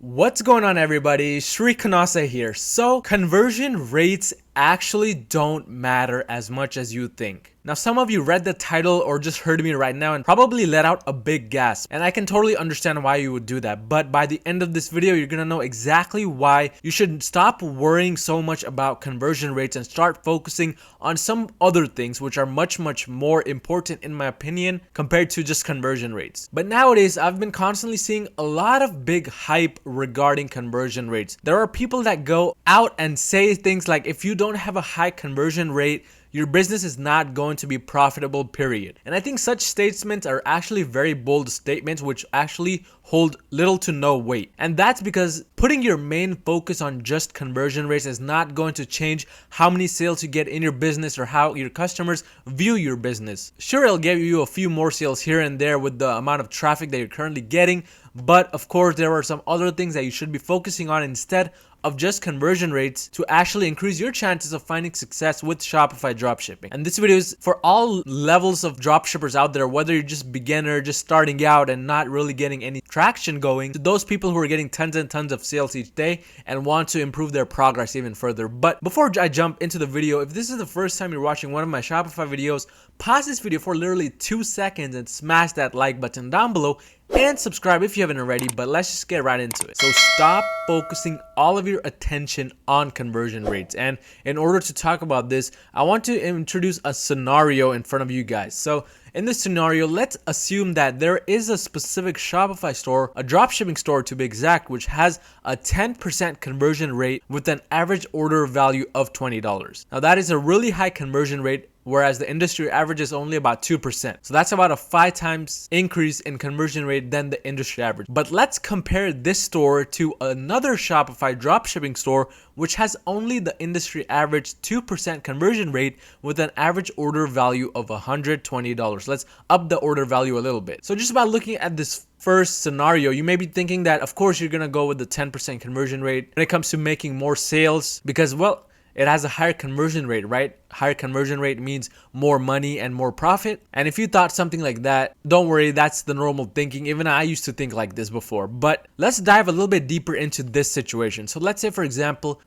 What's going on, everybody? Shri Kanase here. So conversion rates actually don't matter as much as you think. Now, some of you read the title or just heard me right now and probably let out a big gasp. And I can totally understand why you would do that. But by the end of this video, you're gonna know exactly why you should stop worrying so much about conversion rates and start focusing on some other things which are much more important in my opinion compared to just conversion rates. But nowadays, I've been constantly seeing a lot of big hype regarding conversion rates. There are people that go out and say things like, if you don't have a high conversion rate, your business is not going to be profitable, period. And I think such statements are actually very bold statements which actually hold little to no weight. And that's because putting your main focus on just conversion rates is not going to change how many sales you get in your business or how your customers view your business. Sure, it'll give you a few more sales here and there with the amount of traffic that you're currently getting, but of course there are some other things that you should be focusing on instead of just conversion rates to actually increase your chances of finding success with Shopify dropshipping. And this video is for all levels of dropshippers out there, whether you're just beginner, just starting out and not really getting any traction going, to those people who are getting tons and tons of sales each day and want to improve their progress even further. But before I jump into the video, if this is the first time you're watching one of my Shopify videos, pause this video for literally 2 seconds and smash that like button down below and subscribe if you haven't already. But let's just get right into it. So stop focusing all of your attention on conversion rates. And in order to talk about this, I want to introduce a scenario in front of you guys. So in this scenario, let's assume that there is a specific Shopify store, a dropshipping store to be exact, which has a 10% conversion rate with an average order value of $20. Now that is a really high conversion rate, whereas the industry average is only about 2%. So that's about a 5 times increase in conversion rate than the industry average. But let's compare this store to another Shopify dropshipping store which has only the industry average 2% conversion rate with an average order value of $120. Let's up the order value a little bit. So just by looking at this first scenario, you may be thinking that of course you're gonna go with the 10% conversion rate when it comes to making more sales because, well, it has a higher conversion rate, right? Higher conversion rate means more money and more profit. And if you thought something like that, don't worry, that's the normal thinking. Even I used to think like this before. But let's dive a little bit deeper into this situation. So let's say for example,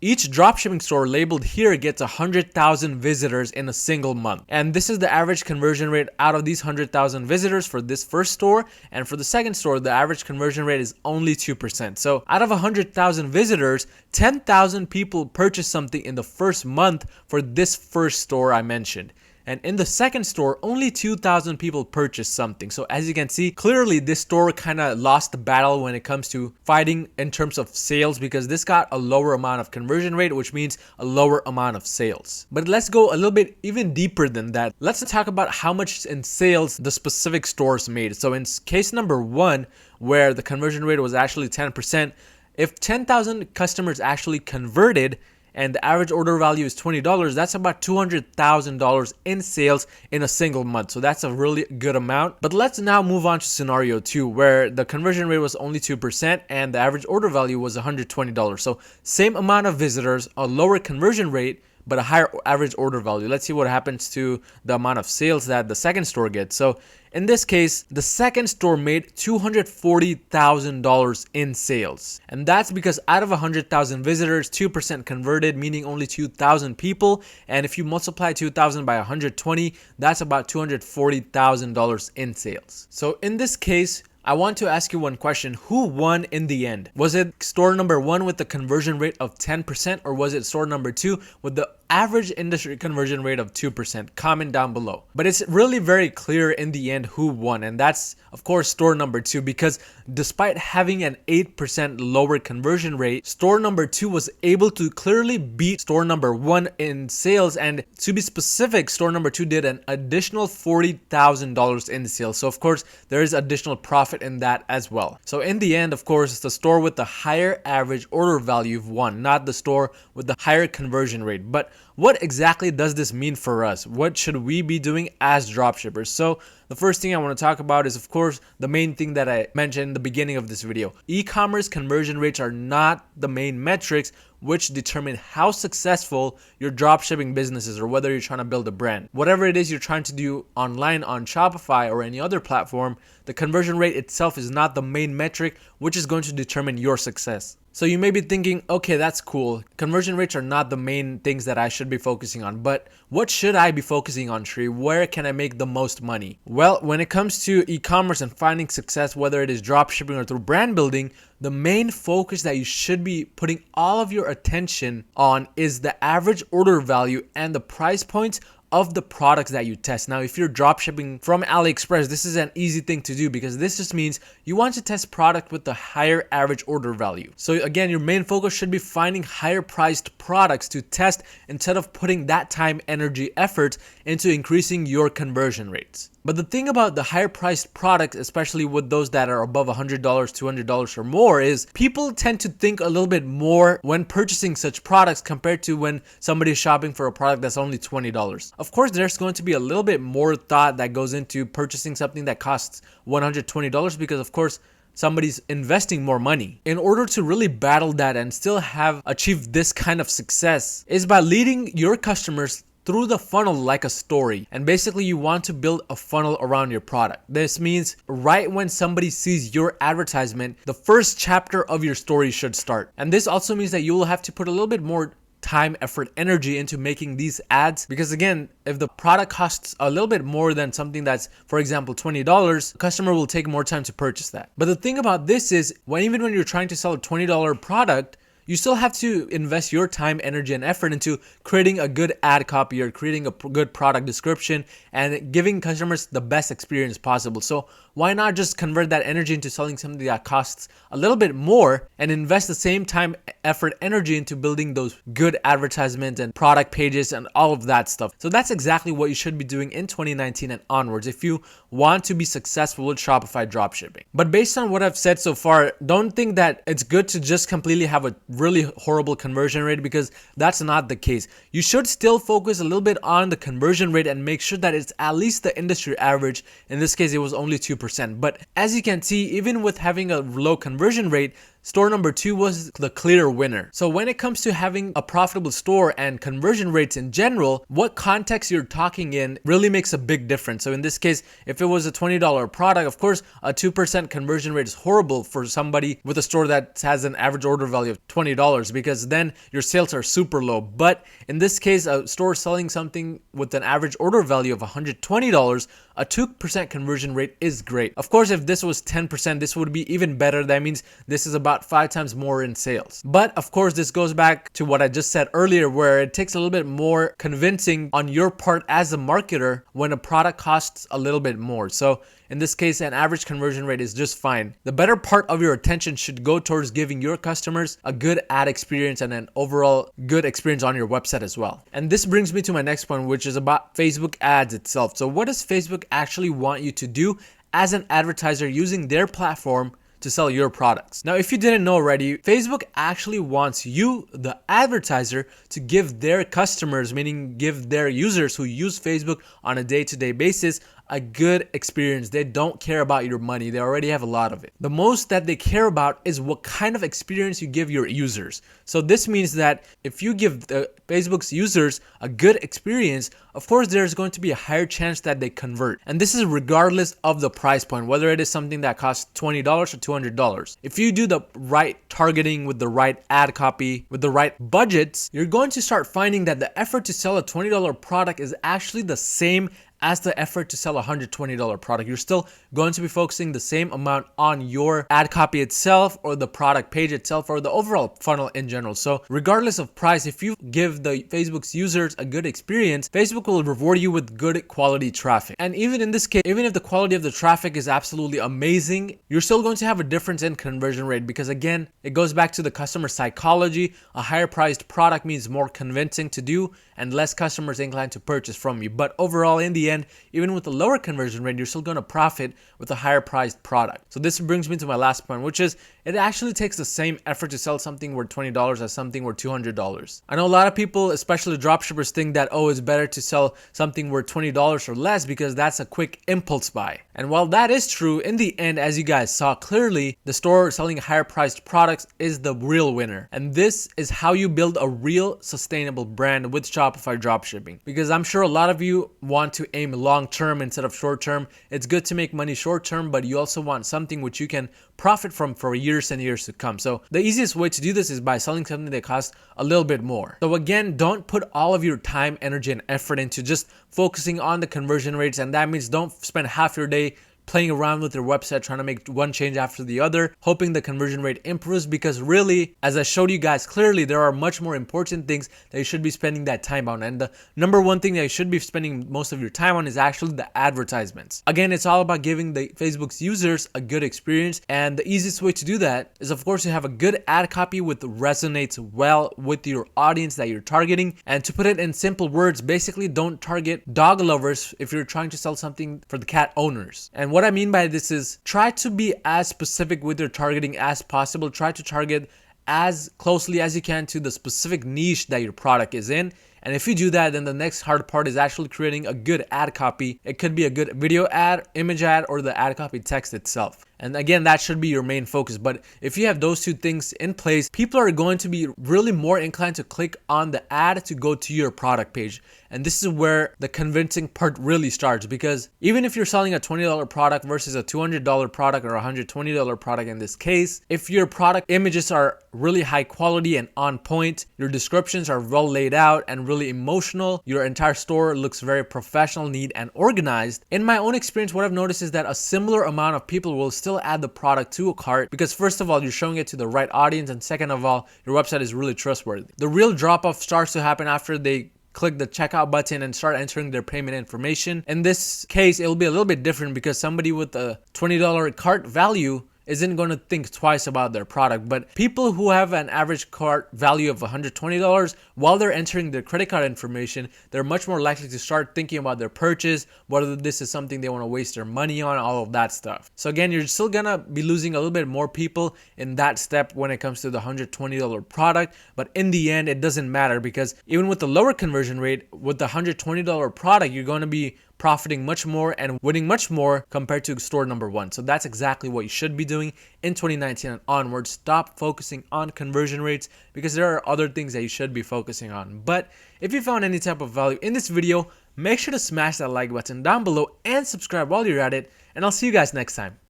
each dropshipping store labeled here gets 100,000 visitors in a single month. And this is the average conversion rate out of these 100,000 visitors for this first store. And for the second store, the average conversion rate is only 2%. So out of 100,000 visitors, 10,000 people purchase something in the first month for this first store I mentioned. And in the second store, only 2,000 people purchased something. So as you can see, clearly this store kind of lost the battle when it comes to fighting in terms of sales because this got a lower amount of conversion rate, which means a lower amount of sales. But let's go a little bit even deeper than that. Let's talk about how much in sales the specific stores made. So in case number 1, where the conversion rate was actually 10%, if 10,000 customers actually converted and the average order value is $20, that's about $200,000 in sales in a single month. So that's a really good amount. But let's now move on to scenario 2, where the conversion rate was only 2% and the average order value was $120. So same amount of visitors, a lower conversion rate, but a higher average order value. Let's see what happens to the amount of sales that the second store gets. So in this case, the second store made $240,000 in sales. And that's because out of 100,000 visitors, 2% converted, meaning only 2,000 people. And if you multiply 2,000 by 120, that's about $240,000 in sales. So in this case, I want to ask you one question. Who won in the end? Was it store number 1 with the conversion rate of 10%, or was it store number 2 with the average industry conversion rate of 2%? Comment down below. But it's really very clear in the end who won, and that's of course store number 2, because despite having an 8% lower conversion rate, store number 2 was able to clearly beat store number 1 in sales. And to be specific, store number 2 did an additional $40,000 in sales. So of course there is additional profit in that as well. So in the end, of course, it's the store with the higher average order value won, not the store with the higher conversion rate. But what exactly does this mean for us? What should we be doing as dropshippers? So the first thing I want to talk about is, of course, the main thing that I mentioned in the beginning of this video. E-commerce conversion rates are not the main metrics which determine how successful your dropshipping business is, or whether you're trying to build a brand. Whatever it is you're trying to do online on Shopify or any other platform, the conversion rate itself is not the main metric which is going to determine your success. So you may be thinking, okay, that's cool. Conversion rates are not the main things that I should be focusing on, but what should I be focusing on, Shri? Where can I make the most money? Well, when it comes to e-commerce and finding success, whether it is dropshipping or through brand building, the main focus that you should be putting all of your attention on is the average order value and the price points of the products that you test. Now, if you're dropshipping from AliExpress, this is an easy thing to do because this just means you want to test product with the higher average order value. So again, your main focus should be finding higher priced products to test instead of putting that time, energy, effort into increasing your conversion rates. But the thing about the higher priced products, especially with those that are above $100, $200 or more, is people tend to think a little bit more when purchasing such products compared to when somebody is shopping for a product that's only $20. Of course, there's going to be a little bit more thought that goes into purchasing something that costs $120 because, of course, somebody's investing more money. In order to really battle that and still have achieved this kind of success is by leading your customers through the funnel like a story. And basically you want to build a funnel around your product. This means right when somebody sees your advertisement, the first chapter of your story should start. And this also means that you will have to put a little bit more time, effort, energy into making these ads, because again, if the product costs a little bit more than something that's, for example, $20, the customer will take more time to purchase that. But the thing about this is, even when you're trying to sell a $20 product, you still have to invest your time, energy, and effort into creating a good ad copy or creating a good product description and giving customers the best experience possible. So why not just convert that energy into selling something that costs a little bit more and invest the same time, effort, energy into building those good advertisements and product pages and all of that stuff. So that's exactly what you should be doing in 2019 and onwards if you want to be successful with Shopify dropshipping. But based on what I've said so far, don't think that it's good to just completely have a really horrible conversion rate, because that's not the case. You should still focus a little bit on the conversion rate and make sure that it's at least the industry average. In this case, it was only 2%. But as you can see, even with having a low conversion rate, store number 2 was the clear winner. So when it comes to having a profitable store and conversion rates in general, what context you're talking in really makes a big difference. So in this case, if it was a $20 product, of course, a 2% conversion rate is horrible for somebody with a store that has an average order value of $20, because then your sales are super low. But in this case, a store selling something with an average order value of $120, a 2% conversion rate is great. Of course, if this was 10%, this would be even better. That means this is about 5 times more in sales. But of course, this goes back to what I just said earlier, where it takes a little bit more convincing on your part as a marketer when a product costs a little bit more. So in this case, an average conversion rate is just fine. The better part of your attention should go towards giving your customers a good ad experience and an overall good experience on your website as well. And this brings me to my next point, which is about Facebook ads itself. So what does Facebook actually want you to do as an advertiser using their platform to sell your products? Now, if you didn't know already, Facebook actually wants you, the advertiser, to give their customers, meaning give their users who use Facebook on a day-to-day basis, a good experience. They don't care about your money. They already have a lot of it. The most that they care about is what kind of experience you give your users. So this means that if you give Facebook's users a good experience, of course, there's going to be a higher chance that they convert. And this is regardless of the price point, whether it is something that costs $20 or $200. If you do the right targeting with the right ad copy, with the right budgets, you're going to start finding that the effort to sell a $20 product is actually the same as the effort to sell a $120 product. You're still going to be focusing the same amount on your ad copy itself or the product page itself or the overall funnel in general. So regardless of price, if you give the Facebook's users a good experience, Facebook will reward you with good quality traffic. And even in this case, even if the quality of the traffic is absolutely amazing, you're still going to have a difference in conversion rate, because again, it goes back to the customer psychology. A higher priced product means more convincing to do and less customers inclined to purchase from you. But overall, in the end, even with a lower conversion rate, you're still going to profit with a higher priced product. So this brings me to my last point, which is it actually takes the same effort to sell something worth $20 as something worth $200. I know a lot of people, especially dropshippers, think that, oh, it's better to sell something worth $20 or less because that's a quick impulse buy. And while that is true, in the end, as you guys saw clearly, the store selling higher priced products is the real winner. And this is how you build a real sustainable brand with Shopify dropshipping. Because I'm sure a lot of you want to aim long term instead of short term. It's good to make money short term, but you also want something which you can profit from for years and years to come. So the easiest way to do this is by selling something that costs a little bit more. So again, don't put all of your time, energy, and effort into just focusing on the conversion rates. And that means don't spend half your day playing around with your website, trying to make one change after the other, hoping the conversion rate improves, because really, as I showed you guys clearly, there are much more important things that you should be spending that time on. And the number one thing that you should be spending most of your time on is actually the advertisements. Again, it's all about giving the Facebook's users a good experience. And the easiest way to do that is, of course, to have a good ad copy with resonates well with your audience that you're targeting. And to put it in simple words, basically don't target dog lovers if you're trying to sell something for the cat owners. And what I mean by this is try to be as specific with your targeting as possible. Try to target as closely as you can to the specific niche that your product is in. And if you do that, then the next hard part is actually creating a good ad copy. It could be a good video ad, image ad, or the ad copy text itself. And again, that should be your main focus. But if you have those two things in place, people are going to be really more inclined to click on the ad to go to your product page. And this is where the convincing part really starts, because even if you're selling a $20 product versus a $200 product or a $120 product in this case, if your product images are really high quality and on point, your descriptions are well laid out and really emotional, your entire store looks very professional, neat, and organized. In my own experience, what I've noticed is that a similar amount of people will still add the product to a cart, because first of all, you're showing it to the right audience, and second of all, your website is really trustworthy. The real drop off starts to happen after they click the checkout button and start entering their payment information. In this case, it'll be a little bit different because somebody with a $20 cart value isn't going to think twice about their product. But people who have an average cart value of $120, while they're entering their credit card information, they're much more likely to start thinking about their purchase, whether this is something they want to waste their money on, all of that stuff. So again, you're still going to be losing a little bit more people in that step when it comes to the $120 product. But in the end, it doesn't matter, because even with the lower conversion rate, with the $120 product, you're going to be profiting much more and winning much more compared to store number one. So that's exactly what you should be doing in 2019 and onwards. Stop focusing on conversion rates, because there are other things that you should be focusing on. But if you found any type of value in this video, make sure to smash that like button down below and subscribe while you're at it. And I'll see you guys next time.